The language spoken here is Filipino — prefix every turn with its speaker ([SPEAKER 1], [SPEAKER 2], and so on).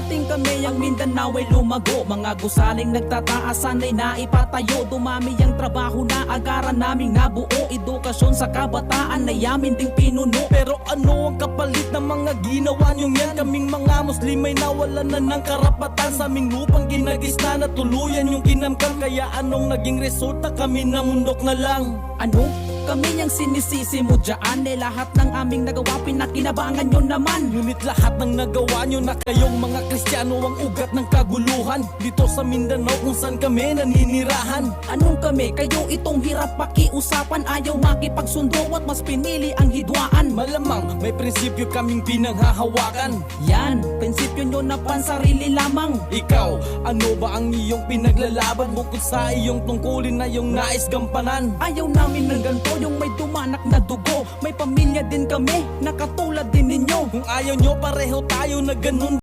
[SPEAKER 1] Dumating kami ang Mindanao ay lumago. Mga gusaling nagtataasan ay naipatayo. Dumami ang trabaho na agaran naming nabuo. Edukasyon sa kabataan na yamin ding pinuno.
[SPEAKER 2] Pero ano ang kapalit ng mga ginawa nyo yan? Kaming mga Muslim ay nawalan na ng karapatan. Sa aming lupang ginagis na tuluyan yung kinamkam. Kaya anong naging resulta? Kami namundok na lang.
[SPEAKER 1] Ano? Kami niyang sinisisi mo dyan. Lahat ng aming nagawa pinakinabangan nyo naman.
[SPEAKER 2] Ngunit lahat ng nagawa nyo na kayong mga Kristiyano ang ugat ng kaguluhan dito sa Mindanao kung saan kami naninirahan.
[SPEAKER 1] Anong kami? Kayo itong hirap pakiusapan. Ayaw makipagsundo at mas pinili ang hidwaan.
[SPEAKER 2] Malamang may prinsipyo kaming pinanghahawakan.
[SPEAKER 1] Yan, prinsipyo nyo na pansarili lamang.
[SPEAKER 2] Ikaw, ano ba ang iyong pinaglalaban bukod sa iyong tungkulin na iyong nais gampanan?
[SPEAKER 1] Ayaw namin ng ganito, yung may dumanak na dugo. May pamilya din kami, na katulad din ninyo.
[SPEAKER 2] Kung ayaw nyo pareho tayo na ganun.